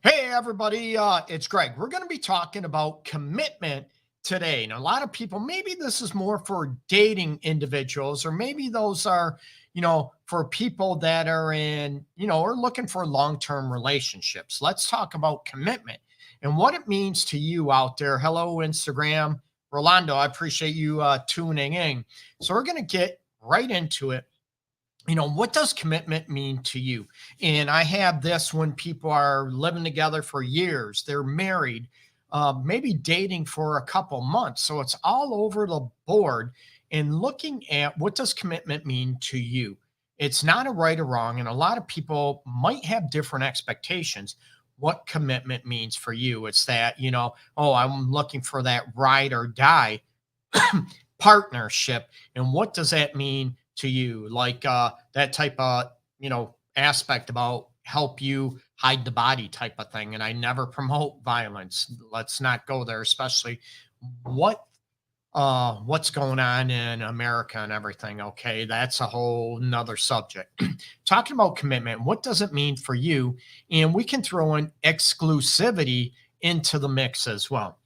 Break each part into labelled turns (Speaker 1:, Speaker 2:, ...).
Speaker 1: Hey, everybody, it's Greg. We're going to be talking about commitment today. And a lot of people, maybe this is more for dating individuals, or maybe those are, for people that are are looking for long term relationships. Let's talk about commitment and what it means to you out there. Hello, Instagram. Rolando, I appreciate you tuning in. So, we're going to get right into it. What does commitment mean to you? And I have this when people are living together for years, they're married, maybe dating for a couple months. So it's all over the board. And looking at what does commitment mean to you? It's not a right or wrong. And a lot of people might have different expectations. What commitment means for you? It's that, oh, I'm looking for that ride or die partnership. And what does that mean to you? Like that type of, aspect about help you hide the body type of thing. And I never promote violence. Let's not go there, especially what what's going on in America and everything. Okay, that's a whole nother subject. Talking about commitment, what does it mean for you? And we can throw in exclusivity into the mix as well.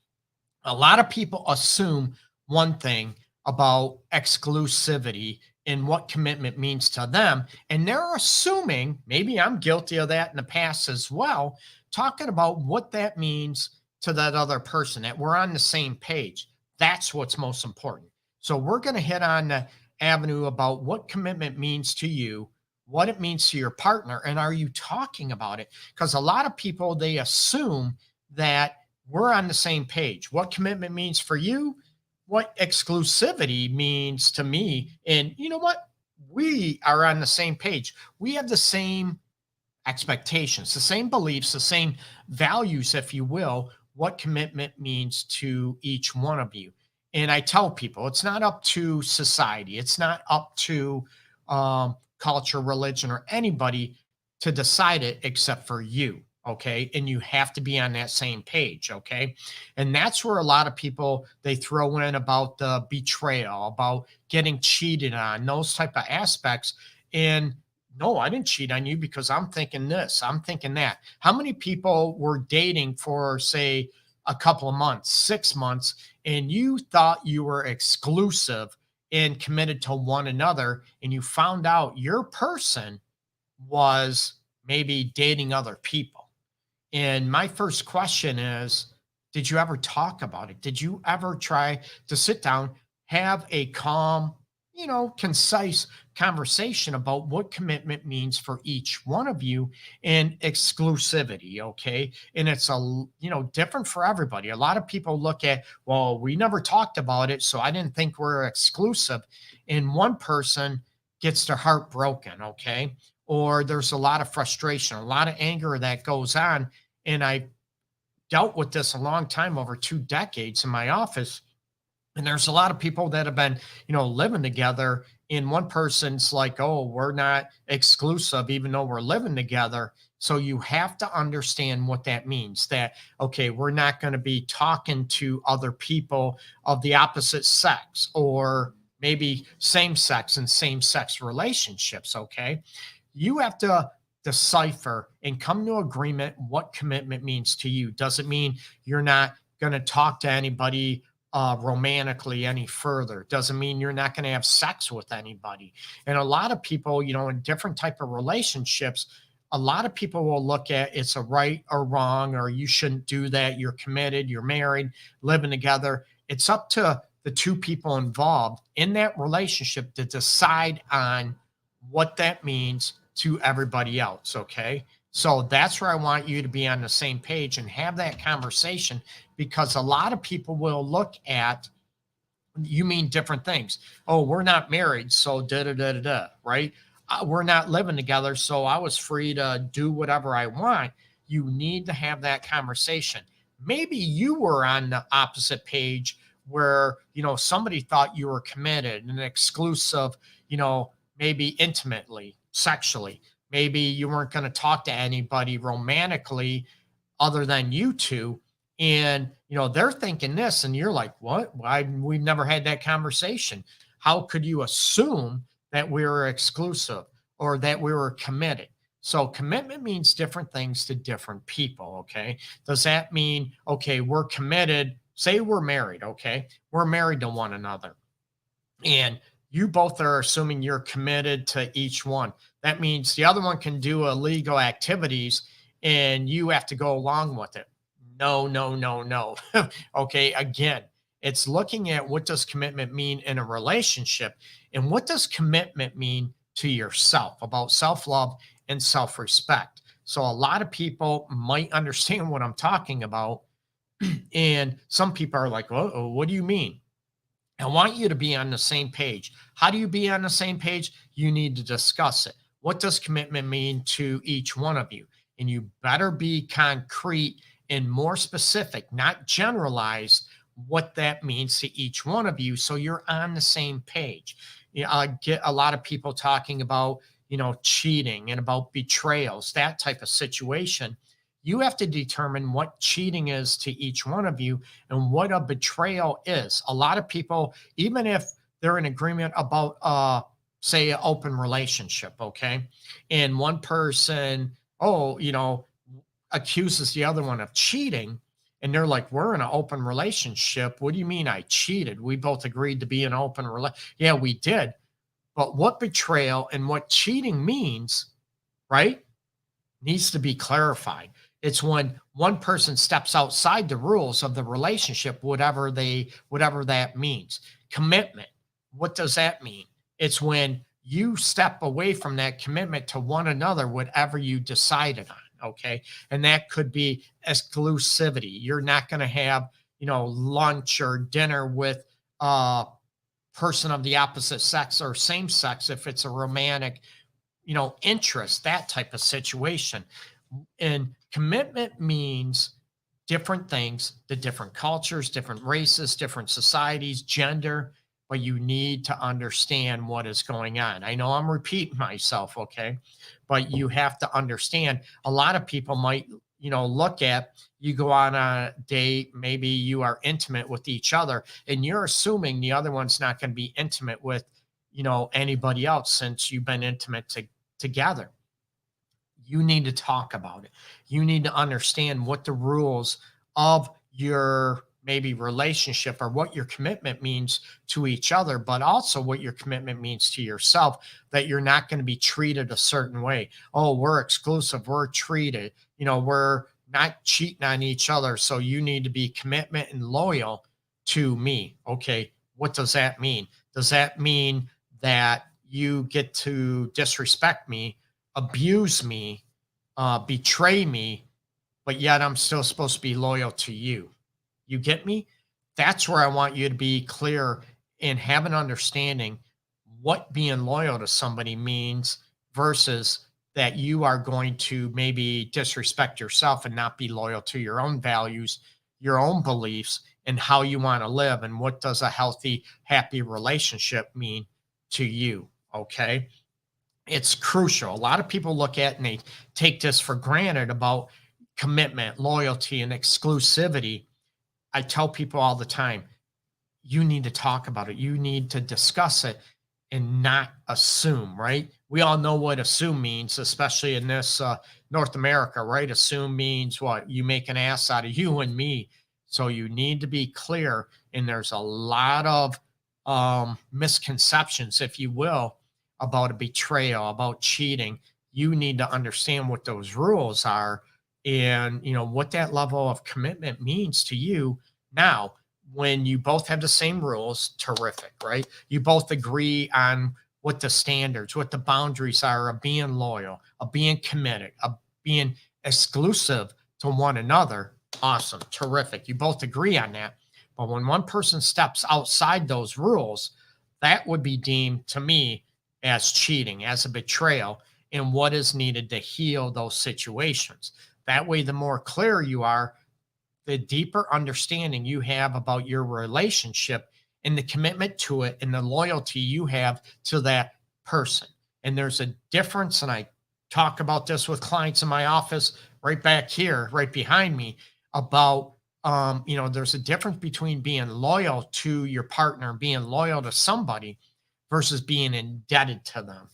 Speaker 1: A lot of people assume one thing about exclusivity and what commitment means to them. And they're assuming, maybe I'm guilty of that in the past as well, talking about what that means to that other person, that we're on the same page. That's what's most important. So we're going to hit on the avenue about what commitment means to you, what it means to your partner, and are you talking about it? Because a lot of people, they assume that we're on the same page. What commitment means for you, what exclusivity means to me. And you know what? We are on the same page. We have the same expectations, the same beliefs, the same values, if you will, what commitment means to each one of you. And I tell people it's not up to society, it's not up to culture, religion, or anybody to decide it except for you. Okay. And you have to be on that same page. Okay. And that's where a lot of people, they throw in about the betrayal, about getting cheated on, those type of aspects. And no, I didn't cheat on you because I'm thinking this, I'm thinking that. How many people were dating for, say, a couple of months, 6 months, and you thought you were exclusive and committed to one another, and you found out your person was maybe dating other people? And my first question is, did you ever talk about it? Did you ever try to sit down, have a calm, concise conversation about what commitment means for each one of you and exclusivity? Okay. And it's different for everybody. A lot of people look at, well, we never talked about it, so I didn't think we're exclusive. And one person gets their heart broken. Okay. Or there's a lot of frustration, a lot of anger that goes on. And I dealt with this a long time, over 2 decades in my office. And there's a lot of people that have been, living together. And one person's like, oh, we're not exclusive, even though we're living together. So you have to understand what that means, that, okay, we're not going to be talking to other people of the opposite sex, or maybe same sex and same sex relationships. Okay. You have to decipher and come to agreement what commitment means to you. Does it mean you're not going to talk to anybody romantically any further? Doesn't mean you're not going to have sex with anybody. And a lot of people, in different type of relationships, a lot of people will look at it's a right or wrong, or you shouldn't do that. You're committed, you're married, living together. It's up to the two people involved in that relationship to decide on what that means to everybody else. Okay. So that's where I want you to be on the same page and have that conversation, because a lot of people will look at, you mean different things. Oh, we're not married, so da da da da da, right? We're not living together, so I was free to do whatever I want. You need to have that conversation. Maybe you were on the opposite page where, somebody thought you were committed and exclusive, maybe intimately, sexually. Maybe you weren't going to talk to anybody romantically other than you two. And, they're thinking this, and you're like, what? Why? We've never had that conversation. How could you assume that we were exclusive or that we were committed? So commitment means different things to different people. Okay. Does that mean, okay, we're committed? Say we're married. Okay. We're married to one another, and you both are assuming you're committed to each one. That means the other one can do illegal activities and you have to go along with it. No, no, no, no. Okay, again, it's looking at what does commitment mean in a relationship and what does commitment mean to yourself about self-love and self-respect. So a lot of people might understand what I'm talking about, and some people are like, "Oh, what do you mean?" I want you to be on the same page. How do you be on the same page? You need to discuss it. What does commitment mean to each one of you? And you better be concrete and more specific, not generalized, what that means to each one of you. So you're on the same page. I get a lot of people talking about, cheating and about betrayals, that type of situation. You have to determine what cheating is to each one of you and what a betrayal is. A lot of people, even if they're in agreement about, say, an open relationship, okay, and one person, accuses the other one of cheating, and they're like, "We're in an open relationship. What do you mean I cheated? We both agreed to be in an open relationship." Yeah, we did. But what betrayal and what cheating means, right, needs to be clarified. It's when one person steps outside the rules of the relationship, whatever that means. Commitment. What does that mean? It's when you step away from that commitment to one another, whatever you decided on. Okay. And that could be exclusivity. You're not going to have, lunch or dinner with a person of the opposite sex or same sex if it's a romantic, interest, that type of situation. And commitment means different things to different cultures, different races, different societies, gender, but you need to understand what is going on. I know I'm repeating myself, okay? But you have to understand a lot of people might, look at you go on a date, maybe you are intimate with each other, and you're assuming the other one's not going to be intimate with, anybody else since you've been intimate together. You need to talk about it. You need to understand what the rules of your maybe relationship or what your commitment means to each other, but also what your commitment means to yourself, that you're not going to be treated a certain way. Oh, we're exclusive, we're treated, we're not cheating on each other. So you need to be commitment and loyal to me. Okay. What does that mean? Does that mean that you get to disrespect me, abuse me, betray me, but yet I'm still supposed to be loyal to you? You get me? That's where I want you to be clear and have an understanding what being loyal to somebody means versus that you are going to maybe disrespect yourself and not be loyal to your own values, your own beliefs, and how you want to live. And what does a healthy, happy relationship mean to you? Okay. It's crucial. A lot of people look at and they take this for granted about commitment, loyalty, and exclusivity. I tell people all the time, you need to talk about it. You need to discuss it and not assume, right? We all know what assume means, especially in this North America, right? Assume means what? You make an ass out of you and me. So you need to be clear. And there's a lot of misconceptions, if you will, about a betrayal, about cheating. You need to understand what those rules are and, what that level of commitment means to you. Now, when you both have the same rules, terrific, right? You both agree on what the standards, what the boundaries are of being loyal, of being committed, of being exclusive to one another. Awesome, terrific. You both agree on that. But when one person steps outside those rules, that would be deemed to me as cheating, as a betrayal, and what is needed to heal those situations. That way, the more clear you are, the deeper understanding you have about your relationship and the commitment to it and the loyalty you have to that person. And there's a difference. And I talk about this with clients in my office right back here, right behind me, about, there's a difference between being loyal to your partner, being loyal to somebody versus being indebted to them.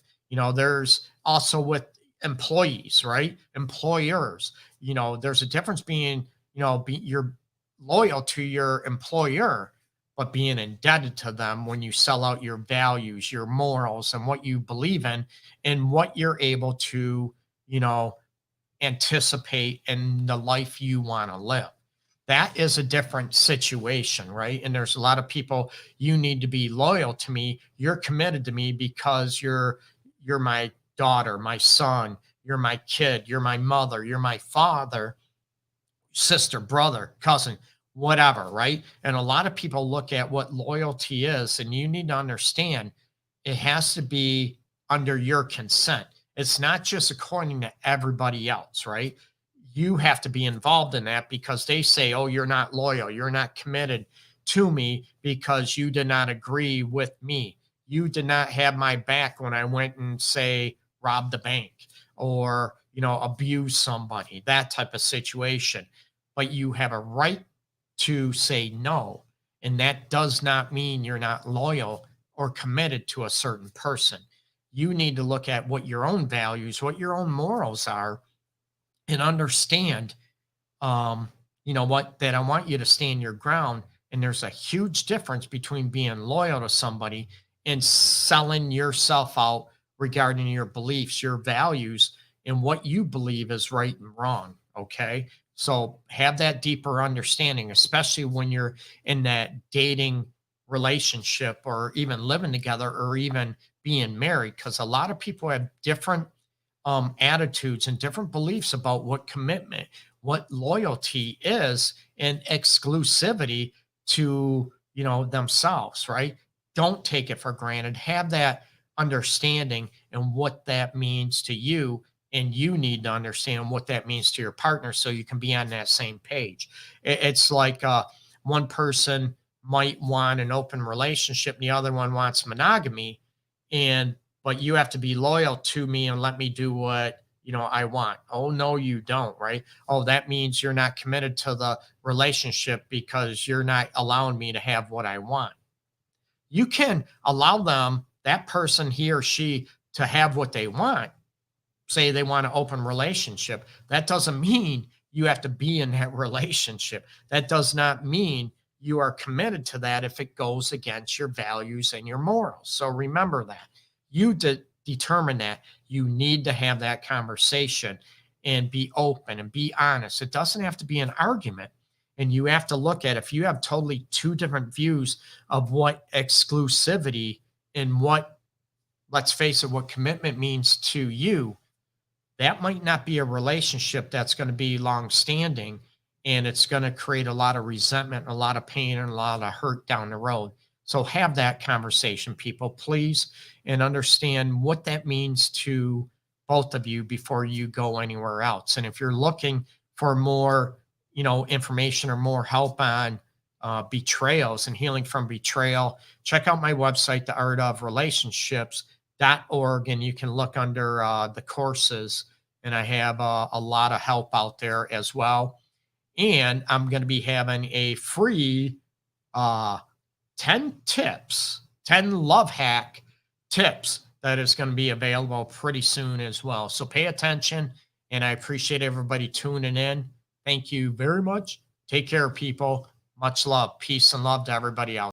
Speaker 1: There's also with employees, right? Employers. There's a difference being, you're loyal to your employer, but being indebted to them when you sell out your values, your morals, and what you believe in, and what you're able to, you know, anticipate in the life you want to live. That is a different situation, right? And there's a lot of people, you need to be loyal to me. You're committed to me because you're my daughter, my son, you're my kid, you're my mother, you're my father, sister, brother, cousin, whatever, right? And a lot of people look at what loyalty is, and you need to understand it has to be under your consent. It's not just according to everybody else, right? You have to be involved in that because they say, oh, you're not loyal, you're not committed to me because you did not agree with me. You did not have my back when I went and say rob the bank or abuse somebody, that type of situation. But you have a right to say no. And that does not mean you're not loyal or committed to a certain person. You need to look at what your own values, what your own morals are, and understand, that I want you to stand your ground. And there's a huge difference between being loyal to somebody and selling yourself out regarding your beliefs, your values, and what you believe is right and wrong. Okay. So have that deeper understanding, especially when you're in that dating relationship or even living together or even being married, because a lot of people have different attitudes and different beliefs about what commitment, what loyalty is, and exclusivity to themselves. Right? Don't take it for granted. Have that understanding and what that means to you, and you need to understand what that means to your partner so you can be on that same page. It's like one person might want an open relationship, and the other one wants monogamy, and but you have to be loyal to me and let me do what I want. Oh no, you don't, right? Oh, that means you're not committed to the relationship because you're not allowing me to have what I want. You can allow them, that person, he or she, to have what they want. Say they want an open relationship. That doesn't mean you have to be in that relationship. That does not mean you are committed to that if it goes against your values and your morals. So remember that. You determine that. You need to have that conversation and be open and be honest. It doesn't have to be an argument. And you have to look at, if you have totally two different views of what exclusivity and what, let's face it, what commitment means to you, that might not be a relationship that's going to be long standing, and it's going to create a lot of resentment, a lot of pain, and a lot of hurt down the road. So have that conversation, people, please, and understand what that means to both of you before you go anywhere else. And if you're looking for more information or more help on betrayals and healing from betrayal, check out my website, theartofrelationships.org, and you can look under the courses, and I have a lot of help out there as well. And I'm going to be having a free 10 tips, 10 love hack tips that is going to be available pretty soon as well. So pay attention, and I appreciate everybody tuning in. Thank you very much. Take care, people. Much love, peace, and love to everybody out.